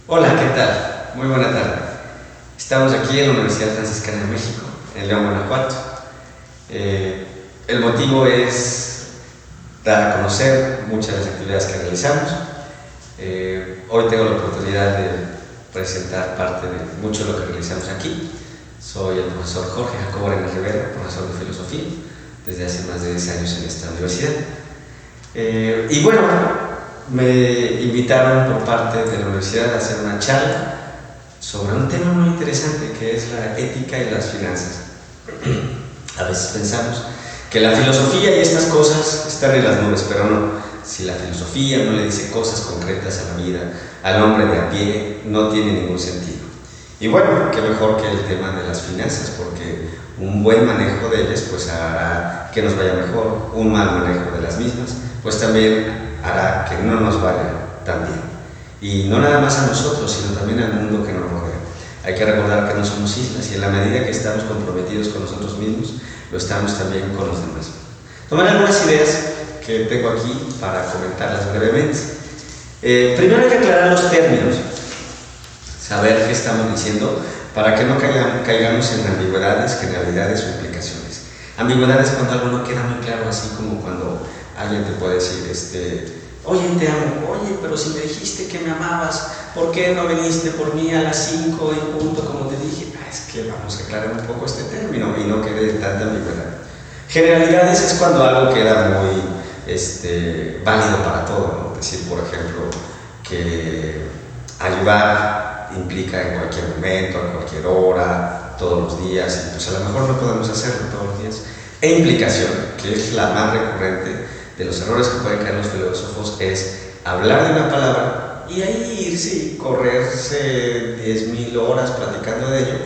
Hola, ¿qué tal? Muy buena tarde. Estamos aquí en la Universidad Franciscana de México, en León, Guanajuato. El motivo es dar a conocer muchas de las actividades que realizamos. Hoy tengo la oportunidad de presentar parte de mucho de lo que realizamos aquí. Soy el profesor Jorge Jacobo Arenas Rivera, profesor de filosofía, desde hace más de 10 años en esta universidad. Y bueno, me invitaron por parte de la universidad a hacer una charla sobre un tema muy interesante que es la ética y las finanzas. A veces pensamos que la filosofía y estas cosas están en las nubes, pero no. Si la filosofía no le dice cosas concretas a la vida, al hombre de a pie, no tiene ningún sentido. Y bueno, qué mejor que el tema de las finanzas, porque un buen manejo de ellas pues hará que nos vaya mejor, un mal manejo de las mismas pues también hará que no nos vaya tan bien. Y no nada más a nosotros, sino también al mundo que nos rodea. Hay que recordar que no somos islas y en la medida que estamos comprometidos con nosotros mismos, lo estamos también con los demás. Tomaré algunas ideas que tengo aquí para comentarlas brevemente. Primero hay que aclarar los términos, saber qué estamos diciendo para que no caigamos en ambigüedades, generalidades o implicaciones. Ambigüedades cuando algo no queda muy claro, así como cuando alguien te puede decir, oye, te amo, oye, pero si me dijiste que me amabas, ¿por qué no viniste por mí a las 5 en punto como te dije? Es que vamos a aclarar un poco este término y no quede tanta ambigüedad. Generalidades es cuando algo queda muy válido para todo, ¿no? Decir, por ejemplo, que ayudar implica en cualquier momento, a cualquier hora, todos los días, y pues a lo mejor no podemos hacerlo todos los días. E implicación, que es la más recurrente de los errores que pueden caer los filósofos, es hablar de una palabra y ahí irse y correrse 10.000 horas platicando de ello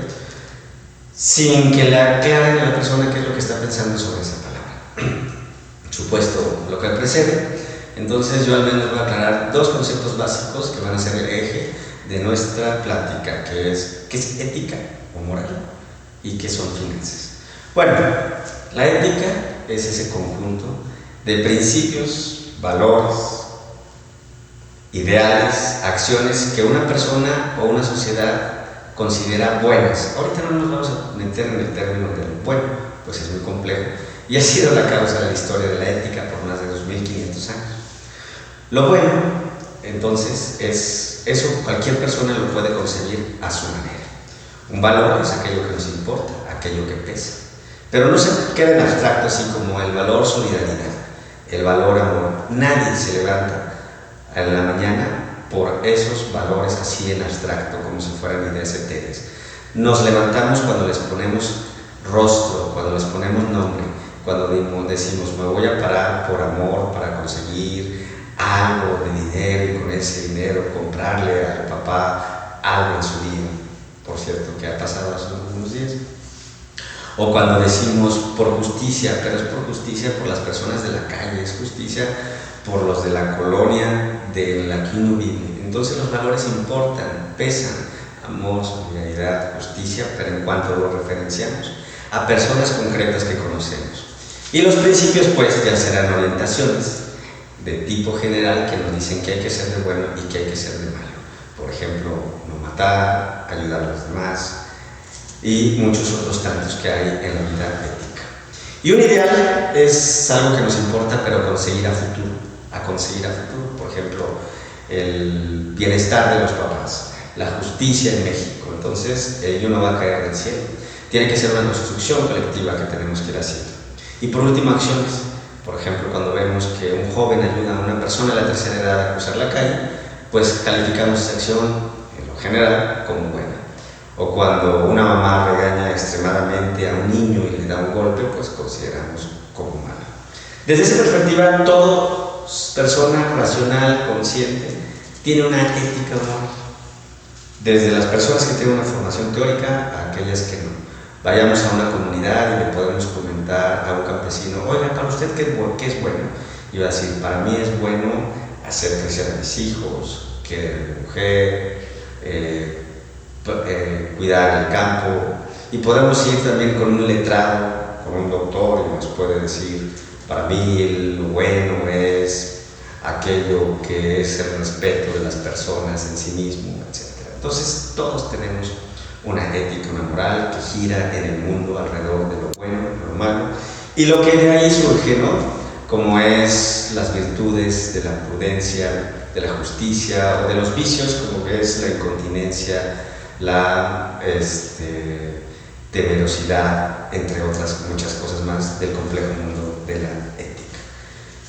sin que le aclaren a la persona qué es lo que está pensando sobre esa palabra. Supuesto lo que precede, entonces yo al menos voy a aclarar dos conceptos básicos que van a ser el eje de nuestra plática, que es qué es ética o moral y qué son finanzas. Bueno, la ética es ese conjunto de principios, valores, ideales, acciones que una persona o una sociedad considera buenas. Ahorita no nos vamos a meter en el término del bueno, pues es muy complejo y ha sido la causa de la historia de la ética por más de 2500 años. Lo bueno, entonces, es eso, cualquier persona lo puede concebir a su manera. Un valor es aquello que nos importa, aquello que pesa. Pero no se queda en abstracto, así como el valor solidaridad, el valor amor. Nadie se levanta en la mañana por esos valores así en abstracto, como si fueran ideas etéreas. Nos levantamos cuando les ponemos rostro, cuando les ponemos nombre, cuando decimos me voy a parar por amor para conseguir algo de dinero y con ese dinero comprarle al papá algo en su vida. Por cierto, que ha pasado hace unos días. O cuando decimos por justicia, pero es por justicia por las personas de la calle, es justicia por los de la colonia de la que uno vive. Entonces los valores importan, pesan, amor, solidaridad, justicia, pero en cuanto lo referenciamos a personas concretas que conocemos. Y los principios pues ya serán orientaciones de tipo general que nos dicen que hay que ser de bueno y que hay que ser de malo. Por ejemplo, no matar, ayudar a los demás, y muchos otros tantos que hay en la vida ética. Y un ideal es algo que nos importa, pero conseguir a futuro. Por ejemplo, el bienestar de los papás, la justicia en México. Entonces, ello no va a caer del cielo. Tiene que ser una construcción colectiva que tenemos que ir haciendo. Y por último, acciones. Por ejemplo, cuando vemos que un joven ayuda a una persona de la tercera edad a cruzar la calle, pues calificamos esa acción, en lo general, como buena. O cuando una mamá regaña extremadamente a un niño y le da un golpe, pues consideramos como malo. Desde esa perspectiva, toda persona racional, consciente, tiene una ética moral. Desde las personas que tienen una formación teórica a aquellas que no. Vayamos a una comunidad y le podemos comentar a un campesino, oiga, ¿para usted qué es bueno? Y va a decir, para mí es bueno hacer crecer a mis hijos, que mujer, cuidar el campo, y podemos ir también con un letrado, con un doctor, y nos puede decir, para mí lo bueno es aquello que es el respeto de las personas en sí mismo, etc. Entonces todos tenemos una ética, una moral que gira en el mundo alrededor de lo bueno, lo malo, y lo que de ahí surge, ¿no? Como es las virtudes de la prudencia, de la justicia o de los vicios, como que es la incontinencia, la temerosidad, entre otras muchas cosas más del complejo mundo de la ética.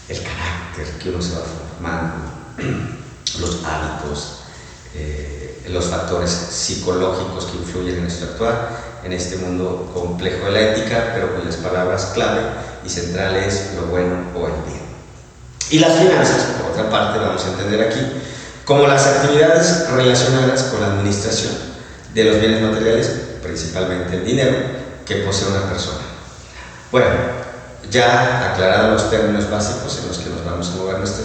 El carácter que uno se va formando, los hábitos, los factores psicológicos que influyen en nuestro actuar en este mundo complejo de la ética, pero cuyas palabras clave y centrales es lo bueno o el bien. Y las finanzas, por otra parte, vamos a entender aquí como las actividades relacionadas con la administración de los bienes materiales, principalmente el dinero, que posee una persona. Bueno, ya aclarados los términos básicos en los que nos vamos a mover nuestra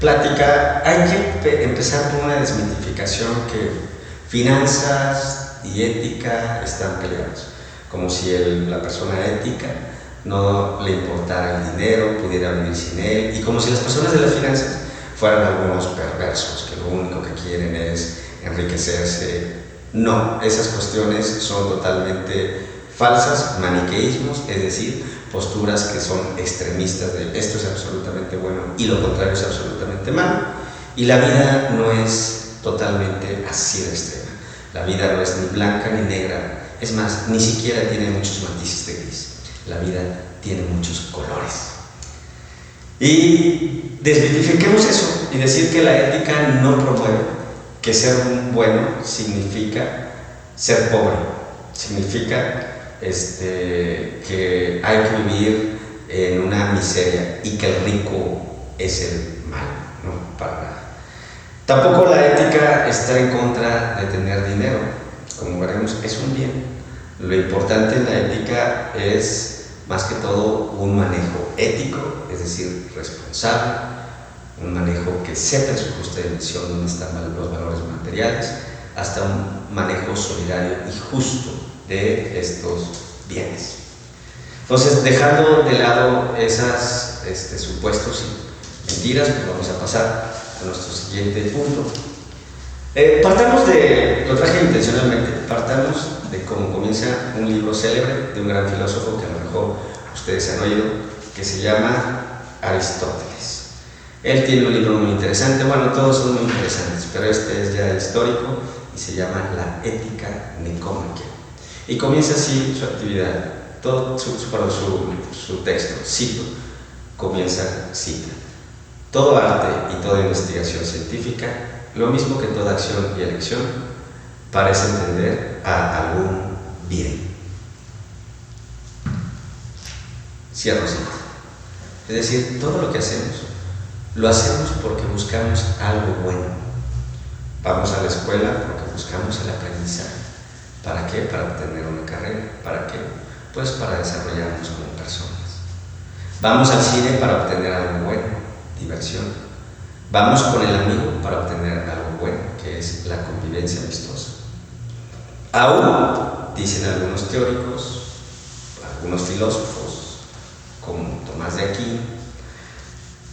plática, hay que empezar con una desmitificación que finanzas y ética están peleados, como si la persona ética no le importara el dinero, pudiera vivir sin él, y como si las personas de las finanzas fueran algunos perversos que lo único que quieren es enriquecerse. No, esas cuestiones son totalmente falsas, maniqueísmos, es decir, posturas que son extremistas de esto es absolutamente bueno y lo contrario es absolutamente malo, y la vida no es totalmente así de extrema. La vida no es ni blanca ni negra, es más, ni siquiera tiene muchos matices de gris. La vida tiene muchos colores. Y desmitifiquemos eso y decir que la ética no promueve que ser bueno significa ser pobre, significa que hay que vivir en una miseria y que el rico es el malo, no, para nada. Tampoco la ética está en contra de tener dinero, como veremos, es un bien. Lo importante en la ética es más que todo un manejo ético, es decir, responsable, un manejo que sepa en su justa dimensión dónde están los valores materiales, hasta un manejo solidario y justo de estos bienes. Entonces, dejando de lado esos supuestos y mentiras, pues vamos a pasar a nuestro siguiente punto. Partamos lo traje intencionalmente, partamos de cómo comienza un libro célebre de un gran filósofo que a lo mejor ustedes han oído, que se llama Aristóteles. Él tiene un libro muy interesante, bueno, todos son muy interesantes, pero este es ya histórico y se llama La Ética Nicómaquea. Y comienza así su actividad, todo su texto, cito, cita. Todo arte y toda investigación científica, lo mismo que toda acción y elección, parece entender a algún bien. Cierro cita. Es decir, todo lo que hacemos, lo hacemos porque buscamos algo bueno. Vamos a la escuela porque buscamos el aprendizaje. ¿Para qué? Para obtener una carrera. ¿Para qué? Pues para desarrollarnos como personas. Vamos al cine para obtener algo bueno, diversión. Vamos con el amigo para obtener algo bueno, que es la convivencia amistosa. Aún, dicen algunos teóricos, algunos filósofos, como Tomás de Aquino,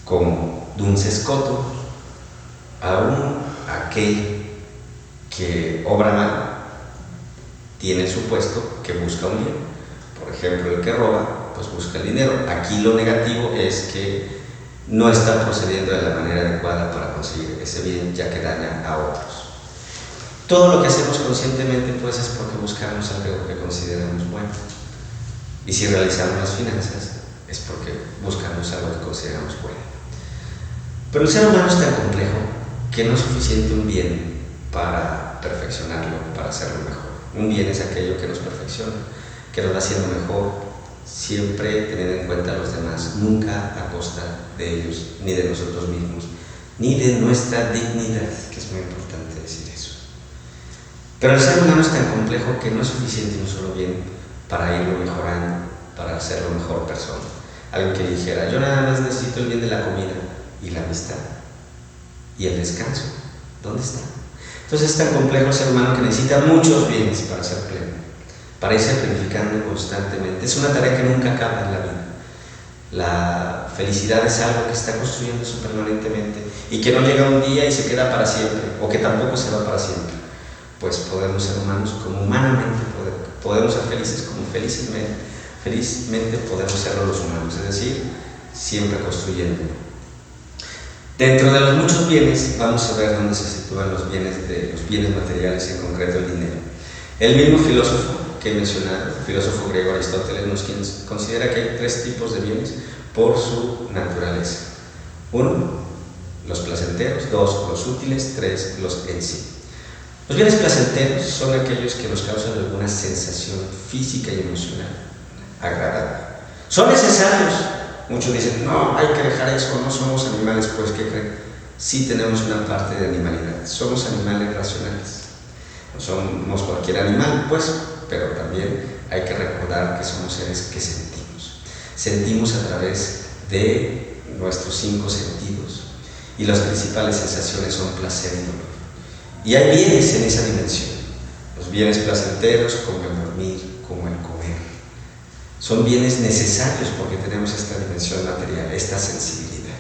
como Duns Scotus, aún aquel que obra mal tiene el supuesto que busca un bien. Por ejemplo, el que roba, pues busca el dinero. Aquí lo negativo es que no está procediendo de la manera adecuada para conseguir ese bien, ya que daña a otros. Todo lo que hacemos conscientemente, pues, es porque buscamos algo que consideramos bueno. Y si realizamos las finanzas, es porque buscamos algo que consideramos bueno. Pero el ser humano es tan complejo que no es suficiente un bien para perfeccionarlo, para hacerlo mejor. Un bien es aquello que nos perfecciona, que nos va haciendo mejor, siempre teniendo en cuenta a los demás, nunca a costa de ellos, ni de nosotros mismos, ni de nuestra dignidad, que es muy importante decir eso. Pero el ser humano es tan complejo que no es suficiente un solo bien para irlo mejorando, para hacerlo mejor persona. Alguien que dijera, yo nada más necesito el bien de la comida y la amistad y el descanso, ¿dónde está? Entonces es tan complejo el ser humano que necesita muchos bienes para ser pleno, para irse planificando constantemente. Es una tarea que nunca acaba en la vida. La felicidad es algo que está construyéndose permanentemente y que no llega un día y se queda para siempre, o que tampoco se va para siempre. pues podemos ser humanos como humanamente podemos ser felices como felizmente podemos serlo los humanos, es decir, siempre construyendo. Dentro de los muchos bienes, vamos a ver dónde se sitúan los bienes materiales, en concreto el dinero. El mismo filósofo que he mencionado, el filósofo griego Aristóteles, nos considera que hay 3 tipos de bienes por su naturaleza. 1, los placenteros; 2, los útiles; 3, los en sí. Los bienes placenteros son aquellos que nos causan alguna sensación física y emocional agradable. Son necesarios. Muchos dicen, no, hay que dejar eso, no somos animales. Pues, ¿qué creen? Sí tenemos una parte de animalidad. Somos animales racionales. No somos cualquier animal, pues, pero también hay que recordar que somos seres que sentimos. Sentimos a través de nuestros 5 sentidos. Y las principales sensaciones son placer y dolor. Y hay bienes en esa dimensión. Los bienes placenteros, como el dormir, como el comer. Son bienes necesarios porque tenemos esta dimensión material, esta sensibilidad.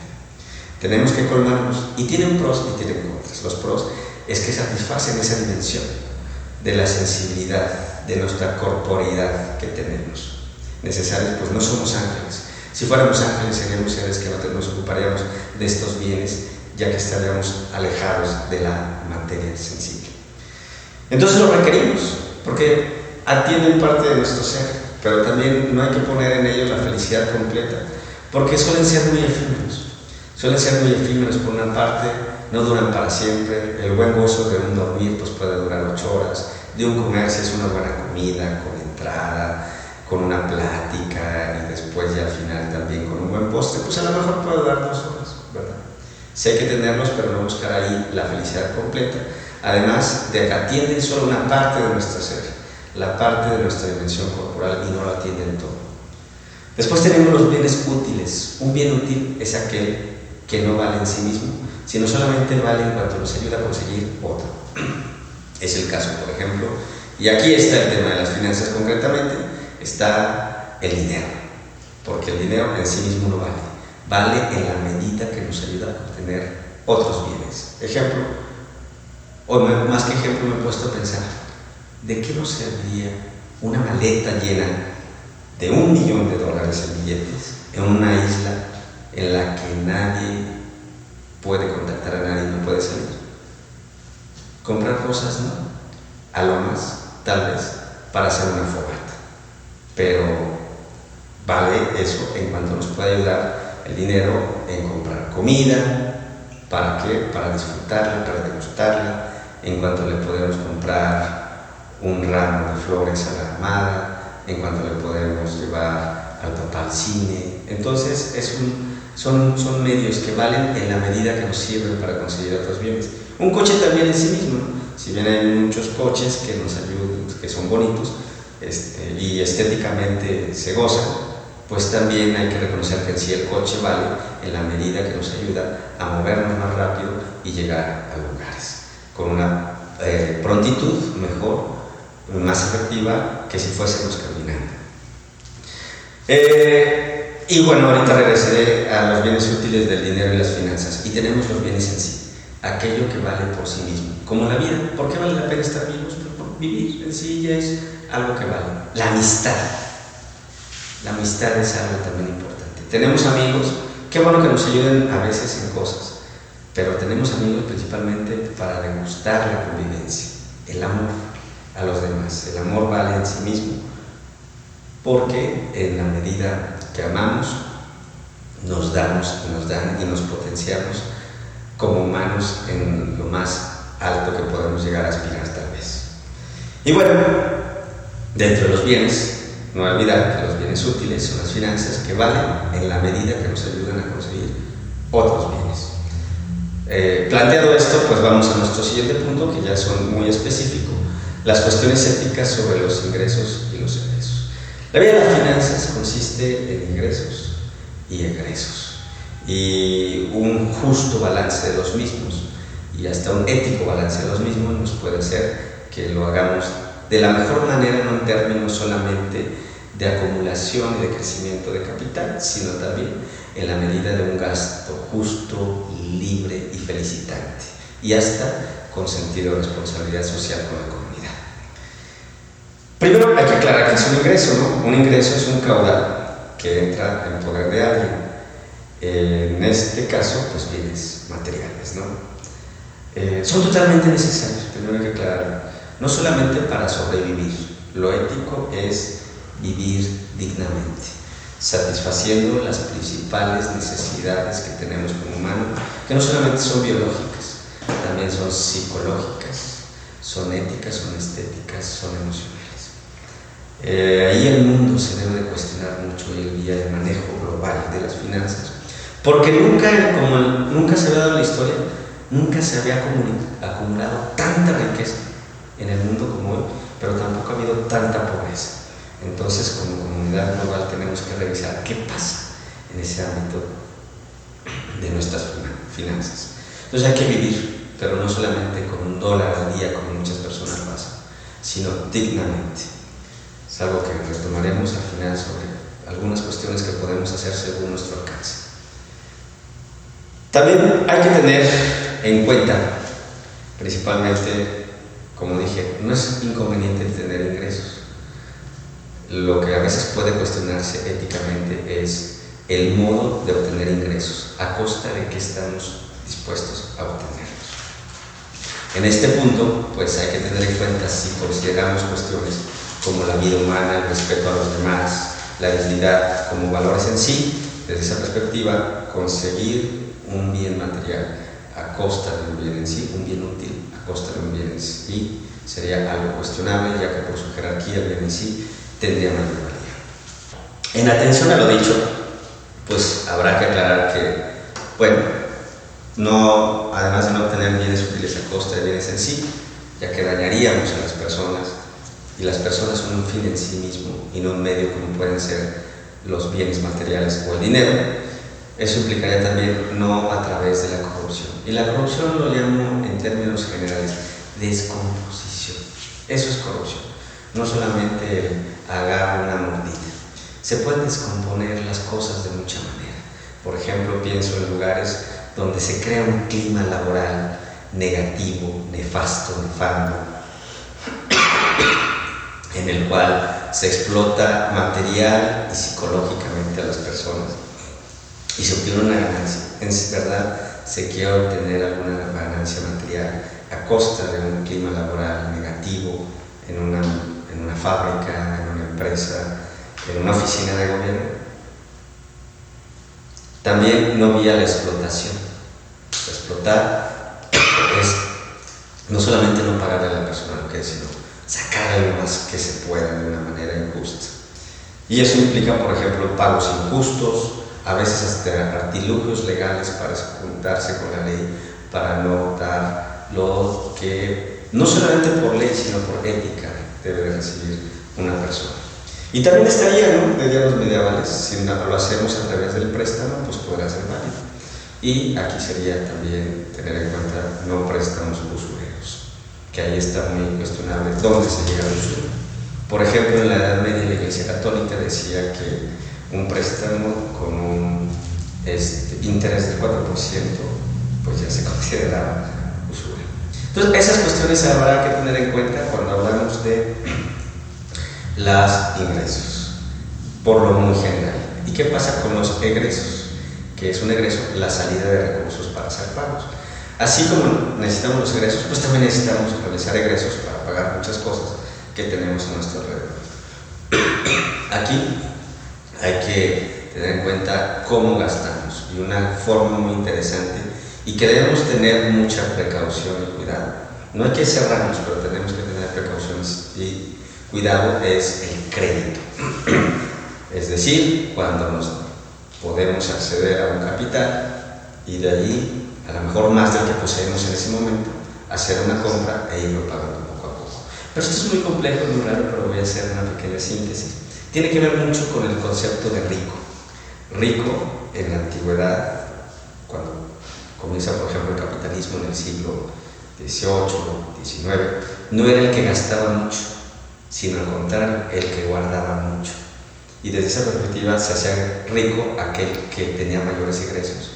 Tenemos que colmarnos, y tienen pros y tienen contras. Los pros es que satisfacen esa dimensión de la sensibilidad, de nuestra corporeidad que tenemos. Necesarios, pues no somos ángeles. Si fuéramos ángeles seríamos seres que no nos ocuparíamos de estos bienes, ya que estaríamos alejados de la materia sensible. Entonces lo requerimos, porque atienden parte de nuestro ser, pero también no hay que poner en ellos la felicidad completa, porque suelen ser muy efímeros. Suelen ser muy efímeros por una parte, no duran para siempre. El buen gozo de un dormir pues puede durar 8 horas, de un comer si es una buena comida, con entrada, con una plática y después ya al final también con un buen postre, pues a lo mejor puede durar 2 horas, ¿verdad? Sí hay que tenerlos, pero no buscar ahí la felicidad completa. Además de que atienden solo una parte de nuestro ser, la parte de nuestra dimensión corporal, y no la atienden todo. Después tenemos los bienes útiles. Un bien útil es aquel que no vale en sí mismo, sino solamente vale en cuanto nos ayuda a conseguir otro. Es el caso, por ejemplo, y aquí está el tema de las finanzas concretamente, está el dinero, porque el dinero en sí mismo no vale en la medida que nos ayuda a obtener otros bienes. Ejemplo, o más que ejemplo, me he puesto a pensar, ¿de qué nos serviría una maleta llena de $1 millón en billetes en una isla en la que nadie puede contactar a nadie y no puede salir? Comprar cosas, ¿no? A lo más, tal vez, para hacer una fogata. Pero vale eso en cuanto nos puede ayudar el dinero en comprar comida. ¿Para qué? Para disfrutarla, para degustarla. En cuanto le podemos comprar un ramo de flores a la amada, en cuanto le podemos llevar al papá al cine. Entonces son medios que valen en la medida que nos sirven para conseguir otros bienes. Un coche también en sí mismo, ¿no? Si bien hay muchos coches que nos ayudan, que son bonitos y estéticamente se gozan, pues también hay que reconocer que en sí el coche vale en la medida que nos ayuda a movernos más rápido y llegar a lugares con una prontitud mejor, más efectiva que si fuésemos caminando. Y bueno, ahorita regresaré a los bienes útiles del dinero y las finanzas. Y tenemos los bienes en sí, aquello que vale por sí mismo, como la vida. ¿Por qué vale la pena estar vivos? Por vivir en sí ya es algo que vale. La amistad. La amistad es algo también importante. Tenemos amigos, qué bueno que nos ayuden a veces en cosas, pero tenemos amigos principalmente para degustar la convivencia, el amor a los demás. El amor vale en sí mismo, porque en la medida que amamos, nos damos y nos dan y nos potenciamos como humanos en lo más alto que podemos llegar a aspirar tal vez. Y bueno, dentro de los bienes, no olvidar que los bienes útiles son las finanzas, que valen en la medida que nos ayudan a conseguir otros bienes. Planteado esto, pues vamos a nuestro siguiente punto, que ya son muy específicos, las cuestiones éticas sobre los ingresos y los egresos. La vida de las finanzas consiste en ingresos y egresos, y un justo balance de los mismos, y hasta un ético balance de los mismos nos puede hacer que lo hagamos de la mejor manera, no en términos solamente de acumulación y de crecimiento de capital, sino también en la medida de un gasto justo, libre y felicitante, y hasta con sentido de responsabilidad social con la comunidad. Primero hay que aclarar que es un ingreso, ¿no? Un ingreso es un caudal que entra en poder de alguien. En este caso, pues bienes materiales, ¿no? Son totalmente necesarios, primero hay que aclararlo, no solamente para sobrevivir. Lo ético es vivir dignamente, satisfaciendo las principales necesidades que tenemos como humanos, que no solamente son biológicas, también son psicológicas, son éticas, son estéticas, son emocionales. Ahí el mundo se debe de cuestionar mucho hoy en día el manejo global de las finanzas, porque nunca se había dado en la historia, nunca se había acumulado tanta riqueza en el mundo como hoy, pero tampoco ha habido tanta pobreza. Entonces, como comunidad global tenemos que revisar qué pasa en ese ámbito de nuestras finanzas. Entonces hay que vivir, pero no solamente con $1 al día, como muchas personas lo hacen, sino dignamente. Es algo que retomaremos al final sobre algunas cuestiones que podemos hacer según nuestro alcance. También hay que tener en cuenta, principalmente, como dije, no es inconveniente tener ingresos. Lo que a veces puede cuestionarse éticamente es el modo de obtener ingresos, a costa de que estamos dispuestos a obtenerlos. En este punto, pues hay que tener en cuenta si consideramos cuestiones como la vida humana, el respeto a los demás, la dignidad como valores en sí. Desde esa perspectiva, conseguir un bien material a costa de un bien en sí, un bien útil a costa de un bien en sí, sería algo cuestionable, ya que por su jerarquía el bien en sí tendría mayor valía. En atención a lo dicho, pues habrá que aclarar que, bueno, además de no obtener bienes útiles a costa de bienes en sí, ya que dañaríamos a las personas, y las personas son un fin en sí mismo y no un medio como pueden ser los bienes materiales o el dinero. Eso implicaría también no a través de la corrupción. Y la corrupción lo llamo en términos generales descomposición. Eso es corrupción. No solamente agarrar una mordida. Se pueden descomponer las cosas de mucha manera. Por ejemplo, pienso en lugares donde se crea un clima laboral negativo, nefasto, nefando, en el cual se explota material y psicológicamente a las personas y se obtiene una ganancia. En verdad se quiere obtener alguna ganancia material a costa de un clima laboral negativo en una fábrica, en una empresa, en una oficina de gobierno. También no vía la explotación. Explotar es no solamente no pagarle a la persona lo que es, sino sacarle lo más que se pueda de una manera injusta. Y eso implica, por ejemplo, pagos injustos, a veces hasta artilugios legales para juntarse con la ley, para no dar lo que, no solamente por ley, sino por ética, debe de recibir una persona. Y también estaría, ¿no?, de los medievales, si lo hacemos a través del préstamo, pues podrá ser válido. Y aquí sería también tener en cuenta no préstamos usureros, que ahí está muy cuestionable dónde se llega al usuro. Por ejemplo, en la Edad Media la Iglesia Católica decía que un préstamo con un interés del 4% pues ya se consideraba usura. Entonces esas cuestiones habrá que tener en cuenta cuando hablamos de los ingresos, por lo muy general. ¿Y qué pasa con los egresos? Que es un egreso, la salida de recursos para hacer pagos. Así como necesitamos los egresos, pues también necesitamos realizar egresos para pagar muchas cosas que tenemos a nuestro alrededor. Aquí hay que tener en cuenta cómo gastamos, y una forma muy interesante y que debemos tener mucha precaución y cuidado. No hay que cerrarnos, pero tenemos que tener precauciones y cuidado, es el crédito. Es decir, cuando nos podemos acceder a un capital y de allí, a lo mejor más del que poseemos en ese momento, hacer una compra e irlo pagando poco a poco. Pero esto es muy complejo y muy raro, pero voy a hacer una pequeña síntesis. Tiene que ver mucho con el concepto de rico. Rico en la antigüedad, cuando comienza por ejemplo el capitalismo en el siglo XVIII, XIX, no era el que gastaba mucho, sino al contrario, el que guardaba mucho. Y desde esa perspectiva se hacía rico aquel que tenía mayores ingresos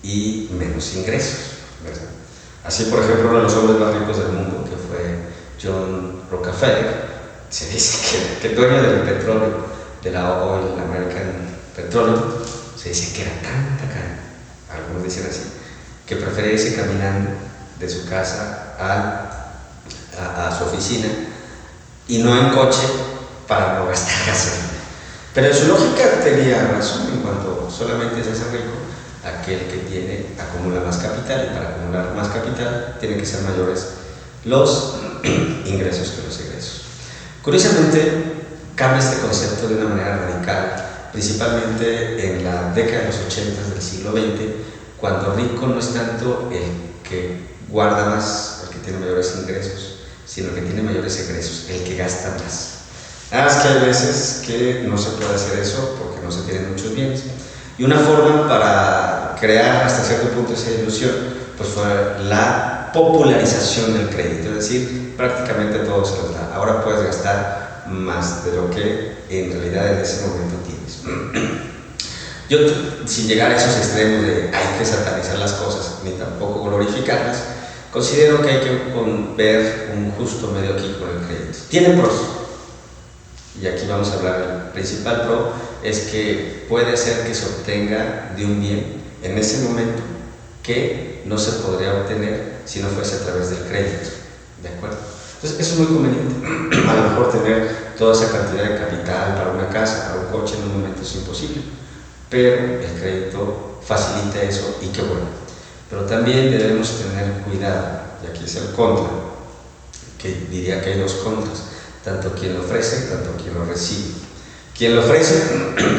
y menos ingresos, ¿verdad? Así, por ejemplo, uno de los hombres más ricos del mundo, que fue John Rockefeller, se dice que el dueño del petróleo, de la Oil American Petroleum, se dice que era tan tacaño, algunos dicen así, que prefería irse caminando de su casa a su oficina y no en coche para no gastar gasolina. Pero en su lógica tenía razón en cuanto solamente se hace rico aquel que acumula más capital, y para acumular más capital tienen que ser mayores los ingresos que los egresos. Curiosamente, cambia este concepto de una manera radical, principalmente en la década de los 80 del siglo XX, cuando rico no es tanto el que guarda más, el que tiene mayores ingresos, sino el que tiene mayores egresos, el que gasta más. Nada más que hay veces que no se puede hacer eso porque no se tienen muchos bienes. Y una forma para crear hasta cierto punto esa ilusión, pues fue la popularización del crédito, es decir, prácticamente todo se los da. Ahora puedes gastar más de lo que en realidad en ese momento tienes. Yo, sin llegar a esos extremos de hay que satanizar las cosas, ni tampoco glorificarlas, considero que hay que ver un justo medio aquí con el crédito. Tiene pros, y aquí vamos a hablar del principal pro, es que puede ser que se obtenga de un bien en ese momento que no se podría obtener si no fuese a través del crédito, ¿de acuerdo? Entonces eso es muy conveniente. A lo mejor tener toda esa cantidad de capital para una casa, para un coche en un momento es imposible, pero el crédito facilita eso y qué bueno. Pero también debemos tener cuidado, y aquí es el contra, que diría que hay dos contras, tanto quien lo ofrece, tanto quien lo recibe. Quien lo ofrece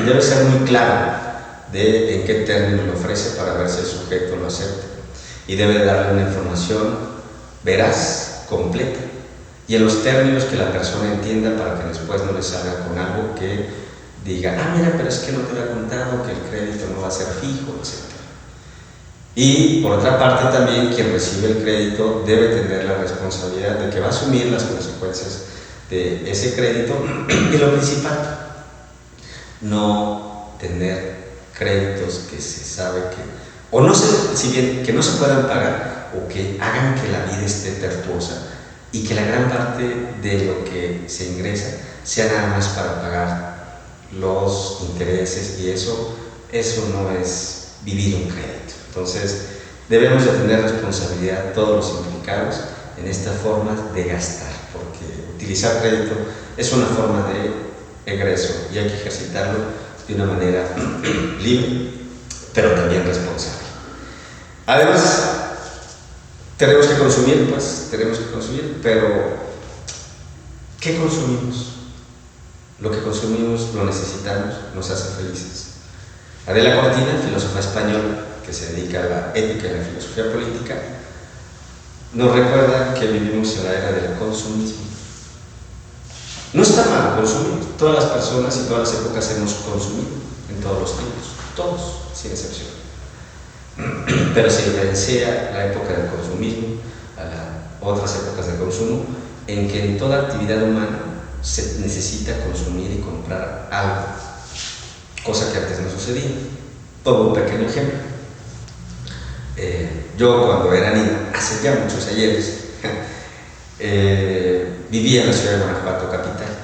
debe ser muy claro de en qué término lo ofrece para ver si el sujeto lo acepta, y debe darle una información veraz, completa, y en los términos que la persona entienda para que después no le salga con algo que diga, ah, mira, pero es que no te había contado que el crédito no va a ser fijo, etc. Y por otra parte también quien recibe el crédito debe tener la responsabilidad de que va a asumir las consecuencias de ese crédito, y lo principal, no tener créditos que se sabe que, o no se, si bien que no se puedan pagar, o que hagan que la vida esté tortuosa y que la gran parte de lo que se ingresa sea nada más para pagar los intereses, y eso no es vivir un crédito. Entonces debemos de tener responsabilidad todos los implicados en esta forma de gastar, porque utilizar crédito es una forma de egreso y hay que ejercitarlo de una manera libre, pero también responsable. Además, tenemos que consumir, pero ¿qué consumimos? Lo que consumimos lo necesitamos, nos hace felices. Adela Cortina, filósofa española que se dedica a la ética y la filosofía política, nos recuerda que vivimos en la era del consumismo. No está mal consumir, todas las personas y todas las épocas hemos consumido, en todos los tiempos, todos, sin excepción. Pero se diferencia la época del consumismo a las otras épocas de consumo, en que en toda actividad humana se necesita consumir y comprar algo, cosa que antes no sucedía. Pongo un pequeño ejemplo. Yo cuando era niño, hace ya muchos ayeres, vivía en la ciudad de Guanajuato capital,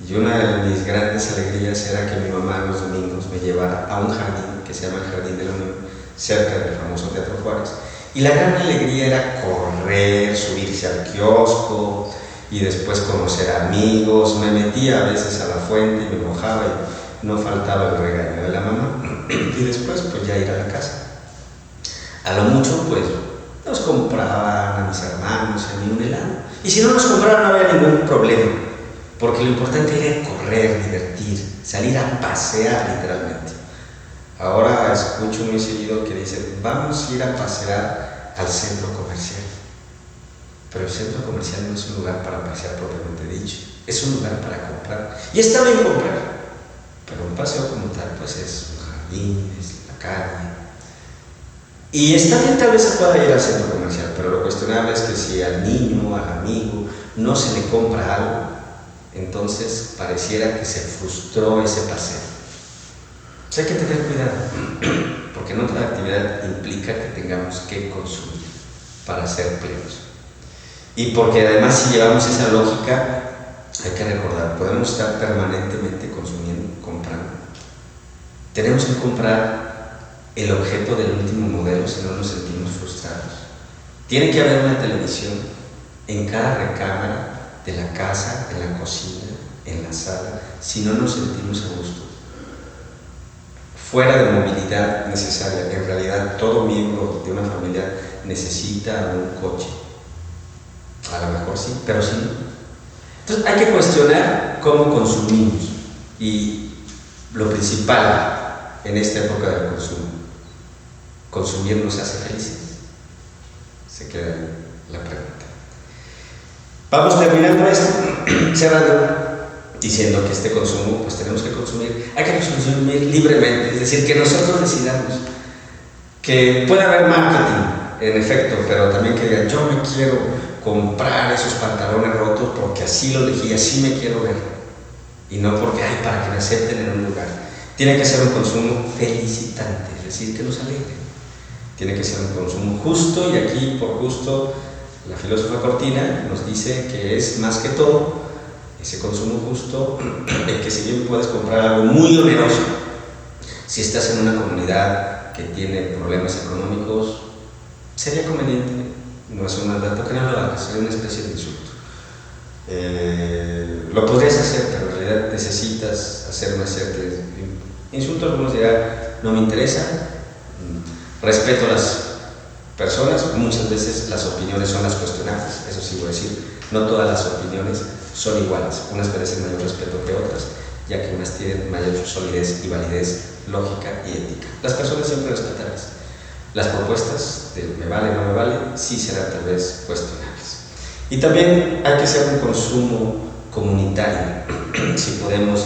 y una de mis grandes alegrías era que mi mamá los domingos me llevara a un jardín que se llama el Jardín de la Unión, cerca del famoso Teatro Juárez, y la gran alegría era correr, subirse al kiosco y después conocer amigos. Me metía a veces a la fuente y me mojaba y no faltaba el regaño de la mamá, y después pues ya ir a la casa. A lo mucho pues nos compraban a mis hermanos y a mí un helado, y si no nos compraban no había ningún problema, porque lo importante era correr, divertir, salir a pasear literalmente. Ahora escucho muy seguido que dicen, vamos a ir a pasear al centro comercial, pero el centro comercial no es un lugar para pasear propiamente dicho, es un lugar para comprar, y está bien comprar, pero un paseo como tal pues es un jardín, es la calle. Y está bien, tal vez se pueda ir al centro comercial, pero lo cuestionable es que si al niño, al amigo, no se le compra algo, entonces pareciera que se frustró ese paseo. O sea, hay que tener cuidado, porque no toda actividad implica que tengamos que consumir. para ser plenos. Y porque además, si llevamos esa lógica, hay que recordar, podemos estar permanentemente consumiendo, comprando. Tenemos que comprar el objeto del último modelo si no nos sentimos frustrados. Tiene que haber una televisión en cada recámara de la casa, en la cocina, en la sala, si no nos sentimos a gusto. Fuera de movilidad necesaria, en realidad todo miembro de una familia necesita un coche. A lo mejor sí, pero sí no. Entonces hay que cuestionar cómo consumimos, y lo principal en esta época del consumo, ¿consumir nos hace felices? Se queda la pregunta. Vamos terminando esto, cerrando, diciendo que este consumo, pues tenemos que consumir, hay que consumir libremente, es decir, que nosotros decidamos. Que puede haber marketing, en efecto, pero también que digan, yo me quiero comprar esos pantalones rotos porque así lo elegí, así me quiero ver, y no porque, ay, para que me acepten en un lugar. Tiene que ser un consumo felicitante, es decir, que nos alegre. Tiene que ser un consumo justo, y aquí, por justo, la filósofa Cortina nos dice que es más que todo ese consumo justo, el que si bien puedes comprar algo muy oneroso, si estás en una comunidad que tiene problemas económicos, sería conveniente. No es un mandato que no lo hagas, es una especie de insulto. Lo podrías hacer, pero en realidad necesitas hacer una cierta insulto. Algunos dirán, no me interesa, respeto a las personas, muchas veces las opiniones son las cuestionables, eso sí voy a decir, no todas las opiniones son iguales, unas merecen mayor respeto que otras, ya que unas tienen mayor solidez y validez lógica y ética. Las personas siempre respetables. Las propuestas de me vale, no me vale, sí serán tal vez cuestionables. Y también hay que hacer un consumo comunitario. Si podemos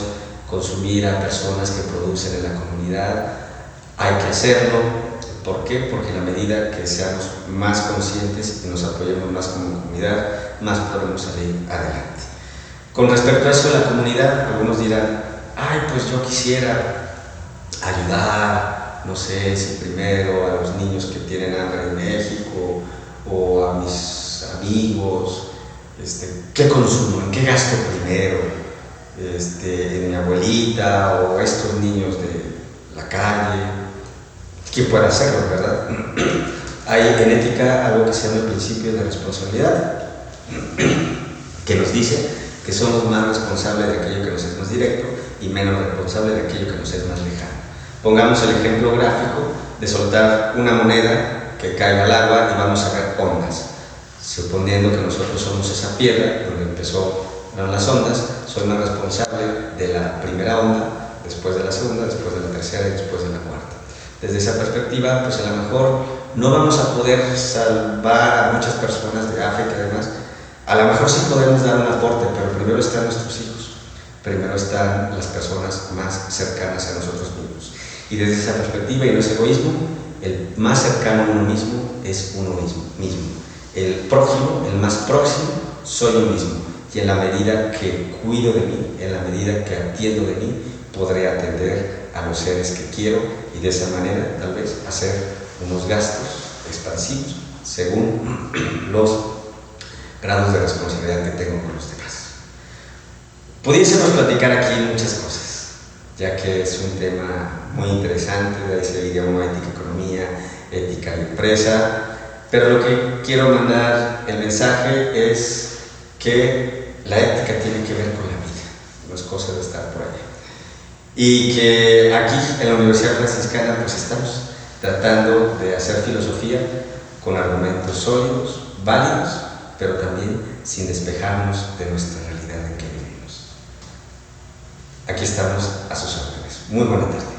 consumir a personas que producen en la comunidad, hay que hacerlo. ¿Por qué? Porque en la medida que seamos más conscientes y nos apoyemos más como comunidad, más podremos salir adelante. Con respecto a eso de la comunidad, algunos dirán, ay, pues yo quisiera ayudar, no sé si primero a los niños que tienen hambre en México, o a mis amigos, ¿qué consumo? ¿En qué gasto primero? En mi abuelita, o estos niños de la calle. ¿Quién puede hacerlo, verdad? Hay en ética algo que se llama el principio de responsabilidad, que nos dice que somos más responsables de aquello que nos es más directo y menos responsables de aquello que nos es más lejano. Pongamos el ejemplo gráfico de soltar una moneda que caiga al agua y vamos a ver ondas. Suponiendo que nosotros somos esa piedra donde empezaron las ondas, soy más responsable de la primera onda, después de la segunda, después de la tercera y después de la cuarta. Desde esa perspectiva, pues a lo mejor no vamos a poder salvar a muchas personas de África y demás. A lo mejor sí podemos dar un aporte, pero primero están nuestros hijos, primero están las personas más cercanas a nosotros mismos. Y desde esa perspectiva, y no es egoísmo, el más cercano a uno mismo es uno mismo. El prójimo, el más próximo, soy yo mismo. Y en la medida que cuido de mí, en la medida que atiendo de mí, podré atender a los seres que quiero, y de esa manera tal vez hacer unos gastos expansivos según los grados de responsabilidad que tengo con los demás. Pudiésemos platicar aquí muchas cosas, ya que es un tema muy interesante, de ahí se diría uno ética, economía, ética de empresa, pero lo que quiero mandar el mensaje es que la ética tiene que ver con la vida, no es cosa de estar por allá. Y que aquí en la Universidad Franciscana pues estamos tratando de hacer filosofía con argumentos sólidos, válidos, pero también sin despejarnos de nuestra realidad en que vivimos. Aquí estamos a sus órdenes. Muy buena tarde.